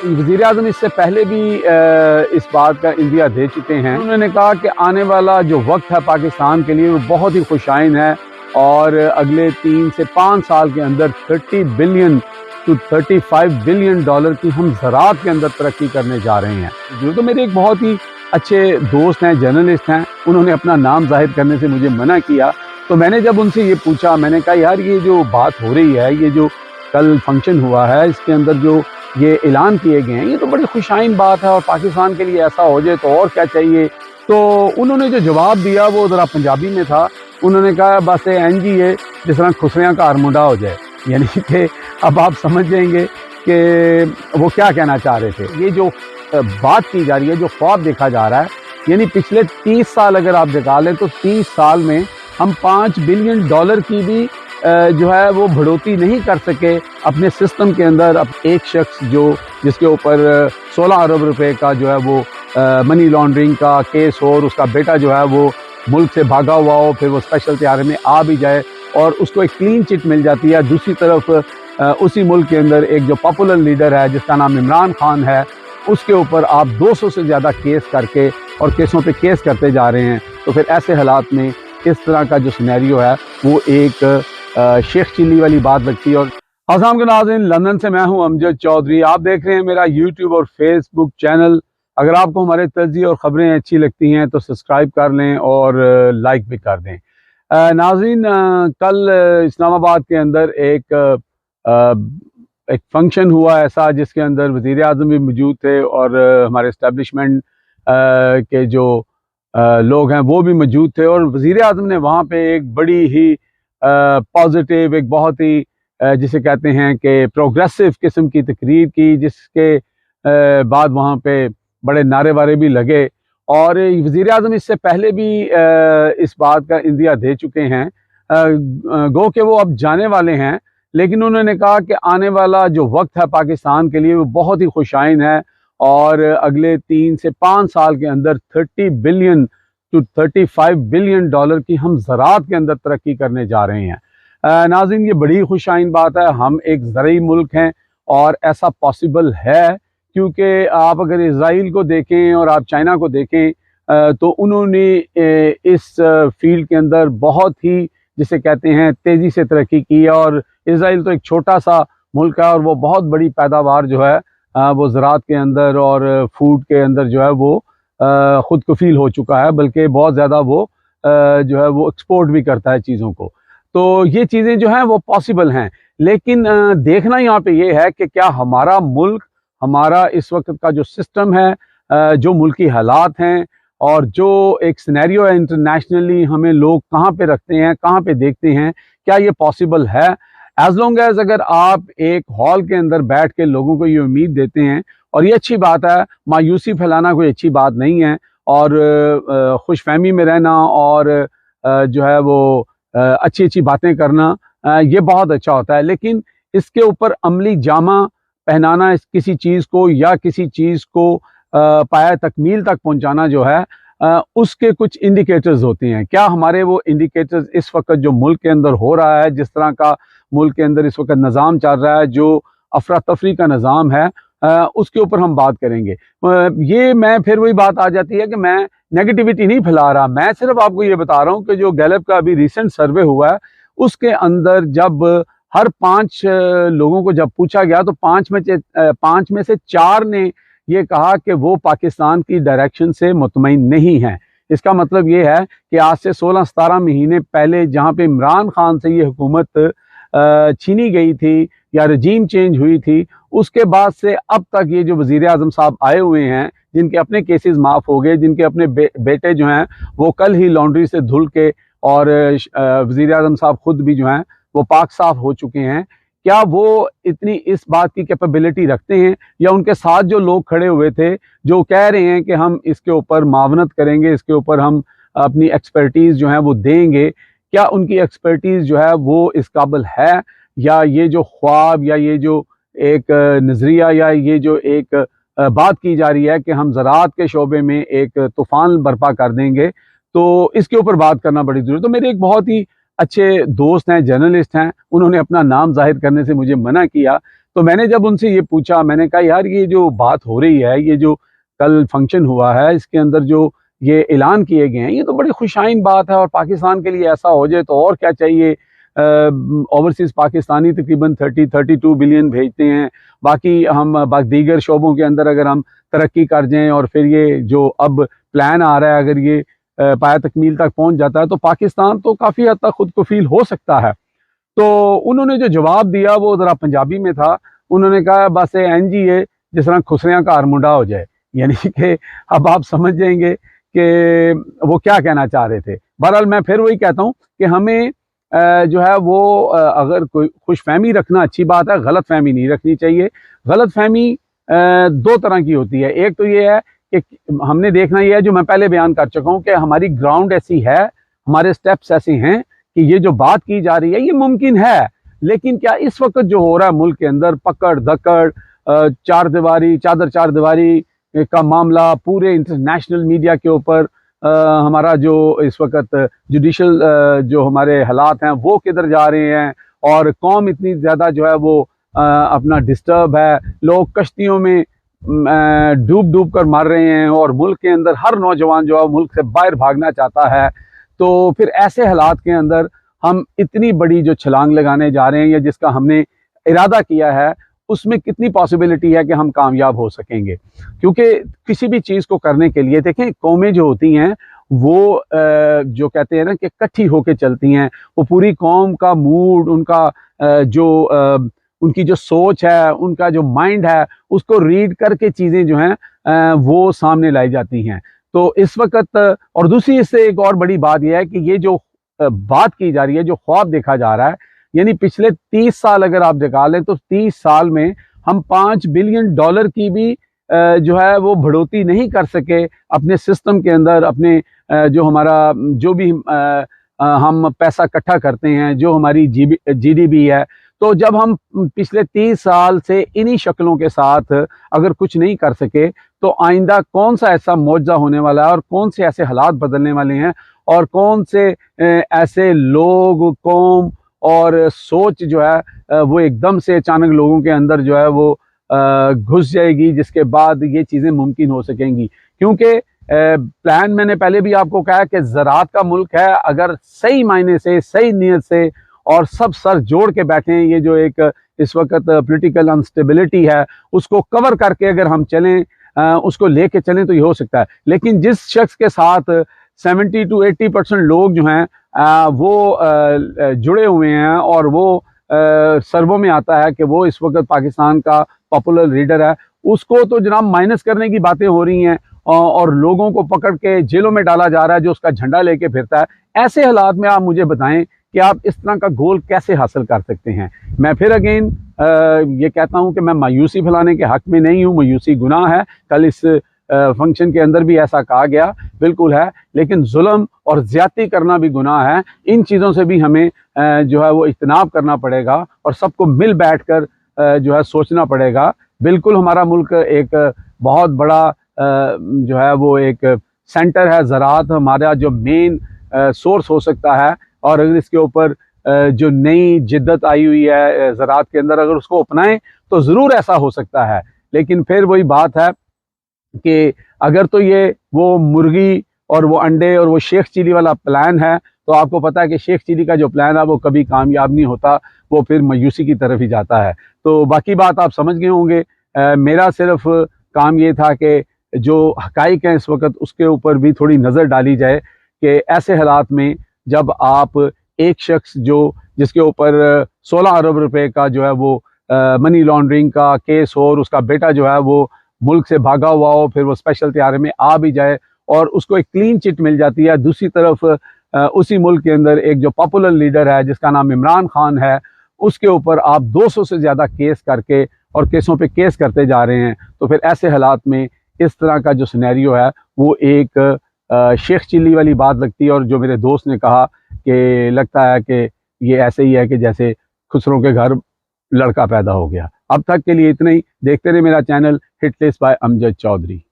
वज़ीर आज़म इससे पहले भी इस बात का इंदिया दे चुके हैं। उन्होंने कहा कि आने वाला जो वक्त है पाकिस्तान के लिए वो बहुत ही खुशाइन है और अगले 3 से 5 साल के अंदर 30 बिलियन टू 35 बिलियन डॉलर की हम ज़राअत के अंदर तरक्की करने जा रहे हैं। जो तो मेरे एक बहुत ही अच्छे दोस्त हैं, जर्नलिस्ट हैं, उन्होंने अपना नाम जाहिर करने से मुझे मना किया। तो मैंने जब उनसे ये पूछा, मैंने कहा यार ये जो बात हो रही है, ये जो कल फंक्शन हुआ है, इसके अंदर जो ये ऐलान किए गए हैं, ये तो बड़ी खुशाइन बात है और पाकिस्तान के लिए ऐसा हो जाए तो और क्या चाहिए। तो उन्होंने जो जवाब दिया वो ज़रा पंजाबी में था। उन्होंने कहा बस एन जी है जिस तरह खुसरियाँ का आरमुंडा हो जाए, यानी कि अब आप समझ जाएंगे कि वो क्या कहना चाह रहे थे। ये जो बात की जा रही है, जो ख्वाब देखा जा रहा है, यानी पिछले 30 साल अगर आप दिखा लें तो 30 साल में हम 5 बिलियन डॉलर की भी जो है वो बढ़ोतरी नहीं कर सके अपने सिस्टम के अंदर। अब एक शख्स जिसके ऊपर 16 अरब रुपए का जो है वो मनी लॉन्ड्रिंग का केस हो और उसका बेटा जो है वो मुल्क से भागा हुआ हो, फिर वो स्पेशल त्यारे में आ भी जाए और उसको एक क्लीन चिट मिल जाती है। दूसरी तरफ उसी मुल्क के अंदर एक जो पॉपुलर लीडर है जिसका नाम इमरान खान है, उसके ऊपर आप 200 से ज़्यादा केस करके और केसों पे केस करते जा रहे हैं। तो फिर ऐसे हालात में इस तरह का जो सिनेरियो है वो एक शेख चिल्ली वाली बात लगती है। और अस्सलाम के नाज़रीन, लंदन से मैं हूं अमजद चौधरी। आप देख रहे हैं मेरा यूट्यूब और फेसबुक चैनल। अगर आपको हमारे तज्ज़िये और ख़बरें अच्छी लगती हैं तो सब्सक्राइब कर लें और लाइक भी कर दें। नाज़रीन, कल इस्लामाबाद के अंदर एक फंक्शन हुआ ऐसा जिसके अंदर वज़ीर आज़म भी मौजूद थे और हमारे इस्टेब्लिशमेंट के जो लोग हैं वो भी मौजूद थे। और वज़ीर आज़म ने वहाँ पे एक बड़ी ही पॉजिटिव, एक बहुत ही जिसे कहते हैं कि प्रोग्रेसिव किस्म की तकरीर की, जिसके बाद वहाँ पे बड़े नारे वारे भी लगे। और वज़ीर आज़म इससे पहले भी इस बात का इंदिया दे चुके हैं, गो कि वो अब जाने वाले हैं, लेकिन उन्होंने कहा कि आने वाला जो वक्त है पाकिस्तान के लिए वो बहुत ही खुशाइन है और अगले 3 से 5 साल के अंदर 30 बिलियन टू 35 बिलियन डॉलर की हम ज़राअत के अंदर तरक्की करने जा रहे हैं। नाज़रीन, ये बड़ी खुशाइन बात है। हम एक ज़रई मुल्क हैं और ऐसा पॉसिबल है क्योंकि आप अगर इज़राइल को देखें और आप चाइना को देखें तो उन्होंने इस फील्ड के अंदर बहुत ही जिसे कहते हैं तेज़ी से तरक्की की है। और इज़राइल तो एक छोटा सा मुल्क है और वो बहुत बड़ी पैदावार जो है वो ज़राअत के अंदर और फूड के अंदर जो है वो ख़ुद कफ़ील हो चुका है, बल्कि बहुत ज़्यादा वो जो है वो एक्सपोर्ट भी करता है चीज़ों को। तो ये चीज़ें जो हैं वो पॉसिबल हैं, लेकिन देखना यहाँ पे ये है कि क्या हमारा मुल्क, हमारा इस वक्त का जो सिस्टम है, जो मुल्की हालात हैं और जो एक सिनेरियो है इंटरनेशनली, हमें लोग कहाँ पे रखते हैं, कहाँ पे देखते हैं, क्या ये पॉसिबल है? एज लॉन्ग एज अगर आप एक हॉल के अंदर बैठ के लोगों को ये उम्मीद देते हैं, और ये अच्छी बात है, मायूसी फैलाना कोई अच्छी बात नहीं है, और खुशफहमी में रहना और जो है वो अच्छी अच्छी बातें करना ये बहुत अच्छा होता है। लेकिन इसके ऊपर अमली जामा पहनाना किसी चीज़ को या किसी चीज़ को पाया तकमील तक पहुंचाना जो है उसके कुछ इंडिकेटर्स होते हैं। क्या हमारे वो इंडिकेटर्स इस वक्त जो मुल्क के अंदर हो रहा है, जिस तरह का मुल्क के अंदर इस वक्त निज़ाम चल रहा है, जो अफरा तफरी का निज़ाम है, उसके ऊपर हम बात करेंगे। ये मैं फिर वही बात आ जाती है कि मैं नेगेटिविटी नहीं फैला रहा, मैं सिर्फ आपको ये बता रहा हूँ कि जो गैलप का अभी रिसेंट सर्वे हुआ है उसके अंदर जब हर 5 लोगों को जब पूछा गया तो 5 में से 4 ने ये कहा कि वो पाकिस्तान की डायरेक्शन से मुतमईन नहीं हैं। इसका मतलब ये है कि आज से 16-17 महीने पहले जहाँ पे इमरान खान से ये हुकूमत छीनी गई थी या रजीम चेंज हुई थी, उसके बाद से अब तक ये जो वज़ीर आज़म साहब आए हुए हैं, जिनके अपने केसेस माफ़ हो गए, जिनके अपने बेटे जो हैं वो कल ही लॉन्ड्री से धुल के और वज़ीर आज़म साहब खुद भी जो हैं वो पाक साफ हो चुके हैं, क्या वो इतनी इस बात की कैपेबिलिटी रखते हैं? या उनके साथ जो लोग खड़े हुए थे जो कह रहे हैं कि हम इसके ऊपर मावनत करेंगे, इसके ऊपर हम अपनी एक्सपर्टीज़ जो है वो देंगे, क्या उनकी एक्सपर्टीज़ जो है वो इस काबिल है? या ये जो ख्वाब या ये जो एक नज़रिया या ये जो एक बात की जा रही है कि हम ज़राअत के शोबे में एक तूफ़ान बर्पा कर देंगे, तो इसके ऊपर बात करना बड़ी ज़रूरी है। तो मेरे एक बहुत ही अच्छे दोस्त हैं, जर्नलिस्ट हैं, उन्होंने अपना नाम ज़ाहिर करने से मुझे मना किया। तो मैंने जब उनसे ये पूछा, मैंने कहा यार ये जो बात हो रही है, ये जो कल फंक्शन हुआ है, इसके अंदर जो ये ऐलान किए गए हैं, ये तो बड़ी खुशाइन बात है और पाकिस्तान के लिए ऐसा हो जाए तो और क्या चाहिए। ओवरसीज़ पाकिस्तानी तकरीबन 32 बिलियन भेजते हैं, बाकी हम दीगर शोबों के अंदर अगर हम तरक्की कर जाएँ और फिर ये जो अब प्लान आ रहा है, अगर ये पाया तकमील तक पहुँच जाता है तो पाकिस्तान तो काफ़ी हद तक खुद कफील हो सकता है। तो उन्होंने जो जवाब दिया वो ज़रा पंजाबी में था। उन्होंने कहा बस इंज ही है जिस तरह खुसरियाँ का मुंडा हो जाए, यानी कि अब आप समझ जाएंगे कि वो क्या कहना चाह रहे थे। बहरहाल मैं फिर वही कहता हूँ कि हमें जो है वो अगर कोई खुशफहमी रखना अच्छी बात है, गलत फहमी नहीं रखनी चाहिए। गलत फहमी दो तरह की होती है। एक तो ये है कि हमने देखना ये है, जो मैं पहले बयान कर चुका हूँ, कि हमारी ग्राउंड ऐसी है, हमारे स्टेप्स ऐसे हैं कि ये जो बात की जा रही है ये मुमकिन है। लेकिन क्या इस वक्त जो हो रहा है मुल्क के अंदर पकड़ धकड़, चादर दीवारी का मामला पूरे इंटरनेशनल मीडिया के ऊपर, हमारा जो इस वक्त जुडिशल जो हमारे हालात हैं वो किधर जा रहे हैं, और कौम इतनी ज़्यादा जो है वो अपना डिस्टर्ब है, लोग कश्तियों में डूब डूब कर मर रहे हैं और मुल्क के अंदर हर नौजवान जो है मुल्क से बाहर भागना चाहता है। तो फिर ऐसे हालात के अंदर हम इतनी बड़ी जो छलांग लगाने जा रहे हैं या जिसका हमने इरादा किया है, उसमें कितनी पॉसिबिलिटी है कि हम कामयाब हो सकेंगे। क्योंकि किसी भी चीज़ को करने के लिए देखें, कौमें जो होती हैं वो जो कहते हैं ना कि इकट्ठी होकर चलती हैं, वो पूरी कौम का मूड, उनका जो उनकी जो सोच है, उनका जो माइंड है, उसको रीड करके चीज़ें जो हैं वो सामने लाई जाती हैं। तो इस वक्त और दूसरी इससे एक और बड़ी बात यह है कि ये जो बात की जा रही है, जो ख्वाब देखा जा रहा है, यानी पिछले 30 साल अगर आप दिखा लें तो 30 साल में हम $5 बिलियन की भी जो है वो बढ़ोतरी नहीं कर सके अपने सिस्टम के अंदर। अपने जो हमारा जो भी हम पैसा इकट्ठा करते हैं, जो हमारी GDP है, तो जब हम पिछले 30 साल से इन्हीं शक्लों के साथ अगर कुछ नहीं कर सके, तो आइंदा कौन सा ऐसा मौजज़ा होने वाला है और कौन से ऐसे हालात बदलने वाले हैं और कौन से ऐसे लोग, कौम और सोच जो है वो एकदम से अचानक लोगों के अंदर जो है वो घुस जाएगी, जिसके बाद ये चीज़ें मुमकिन हो सकेंगी। क्योंकि प्लान मैंने पहले भी आपको कहा कि ज़राअत का मुल्क है। अगर सही मायने से, सही नीयत से और सब सर जोड़ के बैठे हैं, ये जो एक इस वक्त पॉलिटिकल अनस्टेबिलिटी है उसको कवर करके अगर हम चलें, उसको लेके चलें, तो ये हो सकता है। लेकिन जिस शख्स के साथ 70 to 80% लोग जो हैं वो जुड़े हुए हैं और वो सर्वों में आता है कि वो इस वक्त पाकिस्तान का पॉपुलर लीडर है, उसको तो जनाब माइनस करने की बातें हो रही हैं और लोगों को पकड़ के जेलों में डाला जा रहा है जो उसका झंडा लेके फिरता है। ऐसे हालात में आप मुझे बताएं कि आप इस तरह का गोल कैसे हासिल कर सकते हैं। मैं फिर अगेन ये कहता हूं कि मैं मायूसी फैलाने के हक में नहीं हूं, मायूसी गुनाह है। कल इस फंक्शन के अंदर भी ऐसा कहा गया, बिल्कुल है, लेकिन जुल्म और ज्यादती करना भी गुनाह है। इन चीज़ों से भी हमें जो है वो इज्तनाब करना पड़ेगा और सबको मिल बैठ कर जो है सोचना पड़ेगा। बिल्कुल हमारा मुल्क एक बहुत बड़ा जो है वो एक सेंटर है, ज़राअत हमारा जो मेन सोर्स हो सकता है, और अगर इसके ऊपर जो नई जिद्दत आई हुई है ज़राअत के अंदर, अगर उसको अपनाएं तो ज़रूर ऐसा हो सकता है। लेकिन फिर वही बात है कि अगर तो ये वो मुर्गी और वो अंडे और वो शेख चिली वाला प्लान है, तो आपको पता है कि शेख चिली का जो प्लान है वो कभी कामयाब नहीं होता, वो फिर मायूसी की तरफ ही जाता है। तो बाकी बात आप समझ गए होंगे। मेरा सिर्फ काम ये था कि जो हकाइक हैं इस वक्त उसके ऊपर भी थोड़ी नज़र डाली जाए कि ऐसे हालात में जब आप एक शख्स जिसके ऊपर 16 अरब रुपए का जो है वो मनी लॉन्ड्रिंग का केस हो और उसका बेटा जो है वो मुल्क से भागा हुआ हो, फिर वो स्पेशल त्यारे में आ भी जाए और उसको एक क्लीन चिट मिल जाती है। दूसरी तरफ उसी मुल्क के अंदर एक जो पॉपुलर लीडर है जिसका नाम इमरान खान है, उसके ऊपर आप 200 से ज़्यादा केस करके और केसों पे केस करते जा रहे हैं। तो फिर ऐसे हालात में इस तरह का जो सिनेरियो है वो एक शेख चिल्ली वाली बात लगती है। और जो मेरे दोस्त ने कहा कि लगता है कि ये ऐसे ही है कि जैसे खुसरों के घर लड़का पैदा हो गया। अब तक के लिए इतना ही। देखते रहे मेरा channel hit list by Amjad Chaudhary.